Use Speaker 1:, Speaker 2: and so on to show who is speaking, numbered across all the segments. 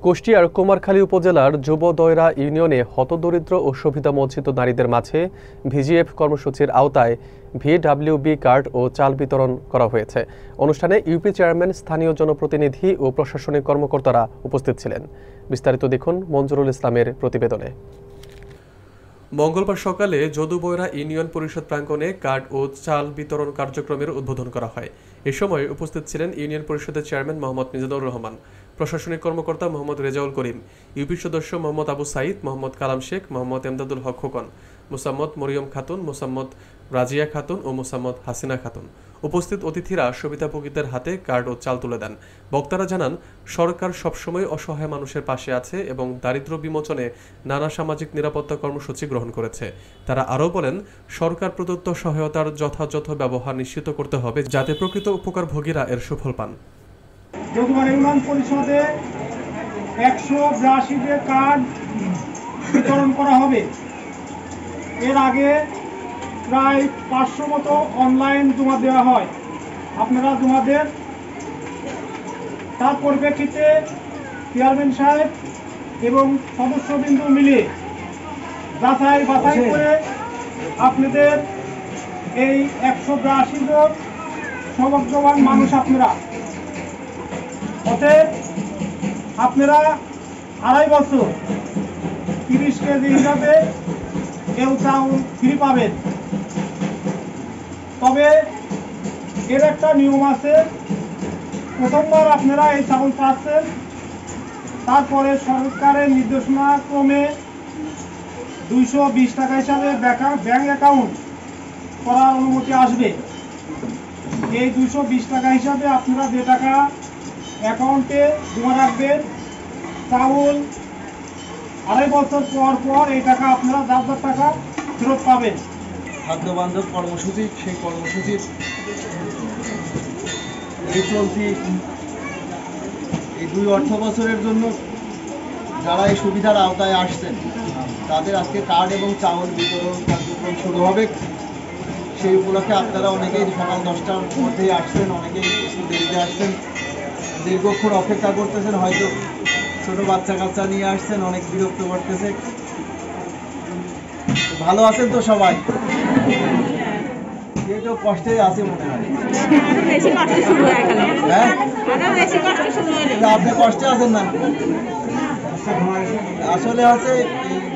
Speaker 1: কুষ্টিয়ার কুমারখালী উপজেলার যুবদয়রা ইউনিয়নে হতদরিদ্র ও সুবিধাবঞ্চিত নারীদের মাঝে ভিজিএফ কর্মসূচির আওতায় ভিডব্লিউবি কার্ড ও চাল বিতরণ করা হয়েছে। অনুষ্ঠানে ইউপি চেয়ারম্যান, স্থানীয় জনপ্রতিনিধি ও প্রশাসনিক কর্মকর্তারা উপস্থিত ছিলেন। বিস্তারিত দেখুন মঞ্জুরুল ইসলামের প্রতিবেদনে। মঙ্গলবার সকালে যদুবয়রা ইউনিয়ন পরিষদ প্রাঙ্গণে কার্ড ও চাল বিতরণ কার্যক্রমের উদ্বোধন করা হয়। এ সময় উপস্থিত ছিলেন ইউনিয়ন পরিষদের চেয়ারম্যান মোহাম্মদ মিজানুর রহমান, প্রশাসনিক কর্মকর্তা মোহাম্মদ রেজাউল করিম, ইউপি সদস্য মোহাম্মদ আবু সাইদ, মোহাম্মদ কালাম শেখ, মোহাম্মদ এমদাদুল হক খোকন, মোসাম্মদ মরিয়ম খাতুন, মোসাম্মদ রাজিয়া খাতুন ও মোসাম্মদ হাসিনা খাতুন। উপস্থিত অতিথিরা সুবিধাভোগীদের হাতে কার্ড ও চাল তুলে দেন। বক্তারা জানান, সরকার সবসময় অসহায় মানুষের পাশে আছে এবং দারিদ্র্য বিমোচনে নানা সামাজিক নিরাপত্তা কর্মসূচি গ্রহণ করেছে। তারা আরও বলেন, সরকার প্রদত্ত সহায়তার যথাযথ ব্যবহার নিশ্চিত করতে হবে যাতে প্রকৃত উপকারভোগীরা এর সুফল পান।
Speaker 2: যদুবয়রা ইউনিয়ন পরিষদে 182 কার্ড বিতরণ করা হবে। এর আগে প্রায় 500 মতো অনলাইন জমা দেওয়া হয়। আপনারা জমা দেন। তার পরিপ্রেক্ষিতে চেয়ারম্যান সাহেব এবং সদস্যবৃন্দ মিলে যাচাই বাছাই করে আপনাদের এই 182 জন সৌভাগ্যবান মানুষ আপনারা, অতএব আপনারা 2.5 বছর 30 কেজি হিসাবে কেউ চাউল ফ্রি পাবেন। তবে এর একটা নিয়ম আছে, প্রথমবার আপনারা এই চাউল পাচ্ছেন, তারপরে সরকারের নির্দেশনা ক্রমে 220 টাকা হিসাবে ব্যাংক অ্যাকাউন্ট করার অনুমতি আসবে। এই 220 টাকা হিসাবে আপনারা যে টাকা অ্যাকাউন্টে জমা রাখবেন, চাউল 2.5 বছর পর পর এই টাকা আপনারা যার টাকা ফেরত পাবেন।
Speaker 3: খাদ্য বান্ধব কর্মসূচি, সেই কর্মসূচির এই চলতি এই 2 অর্থ বছরের জন্য যারা এই সুবিধার আওতায় আসছেন তাদের আজকে কার্ড এবং চাউল বিতরণ কার্যক্রম শুরু হবে। সেই উপলক্ষে আপনারা অনেকেই সকাল 10টার মধ্যেই আসছেন, অনেকেই একটু দেরিতে আসছেন, দীর্ঘক্ষণ অপেক্ষা করতেছেন, হয়তো ছোট বাচ্চা কাচ্চা নিয়ে আসছেন, অনেক বিরক্ত করতেছে। ভালো আছেন তো সবাই? একটু কষ্টে আছে মনে হয়। হ্যাঁ, আপনি কষ্টে আছেন না? আসলে হচ্ছে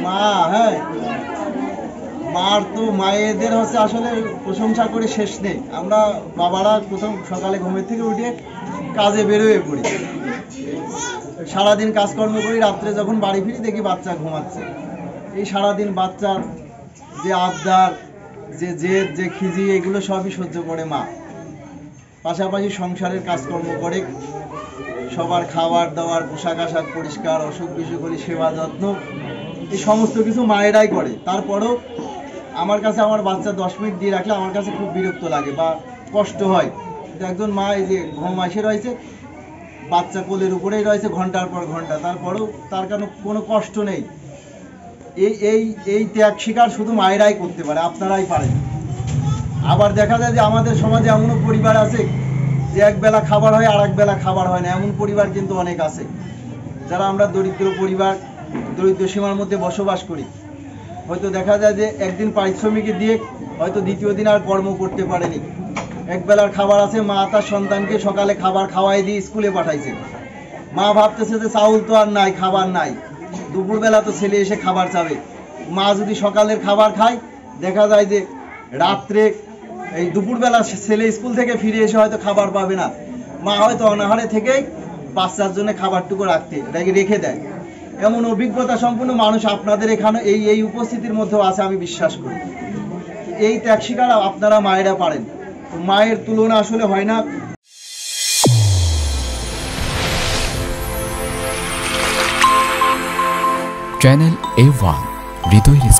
Speaker 3: মা, হ্যাঁ, মার তো মায়েদের হচ্ছে আসলে প্রশংসা করে শেষ নেই। আমরা বাবারা প্রথম সকালে ঘুমের থেকে উঠে কাজে বেরোয়ে পড়ি, সারাদিন কাজকর্ম করি, রাত্রে যখন বাড়ি ফিরি দেখি বাচ্চা ঘুমাচ্ছে। এই সারাদিন বাচ্চার যে আবদার, যে জেদ, যে খিজি, এগুলো সবই সহ্য করে মা। পাশাপাশি সংসারের কাজকর্ম করে, সবার খাবার দাবার, পোশাক আশাক পরিষ্কার, অসুখ বিসুখ হলে সেবা যত্ন, এই সমস্ত কিছু মায়েরাই করে। তারপরেও আমার কাছে আমার বাচ্চা 10 মিনিট দিয়ে রাখলে আমার কাছে খুব বিরক্ত লাগে বা কষ্ট হয়। একজন মা এই যে ঘুম এসে রয়েছে, বাচ্চা কোলের উপরেই রয়েছে ঘন্টার পর ঘন্টা, তারপরেও তার কোনো কষ্ট নেই। এই ত্যাগ স্বীকার শুধু মায়েরাই করতে পারে, আপনারাই পারেন। আবার দেখা যায় যে আমাদের সমাজে এমনও পরিবার আছে যে একবেলা খাবার হয় আর একবেলা খাবার হয় না, এমন পরিবার কিন্তু অনেক আছে। যারা আমরা দরিদ্র পরিবার, দরিদ্র সীমার মধ্যে বসবাস করি, হয়তো দেখা যায় যে একদিন পারিশ্রমিক দিয়ে হয়তো দ্বিতীয় দিন আর কর্ম করতে পারেনি। একবেলার খাবার আছে, মা তার সন্তানকে সকালে খাবার খাওয়াই দিয়ে স্কুলে পাঠাইছে। মা ভাবতেছে যে চাউল তো আর নাই, খাবার নাই, দুপুরবেলা তো ছেলে এসে খাবার চাবে। মা যদি সকালের খাবার খায়, দেখা যায় যে রাত্রে এই দুপুরবেলা ছেলে স্কুল থেকে ফিরে এসে হয়তো খাবার পাবে না। মা হয়তো অনাহারে থেকেই বাচ্চার জন্য খাবারটুকু রেখে দেয়। এমন অভিজ্ঞতা সম্পন্ন মানুষ আপনাদের এখানে এই উপস্থিতির মধ্যেও আছে, আমি বিশ্বাস করি। এই ত্যাগ স্বীকার আপনারা মায়েরা পারেন, মায়ের তুলনা আসলে হয় না।
Speaker 4: চ্যানেল A1 হৃদয়ের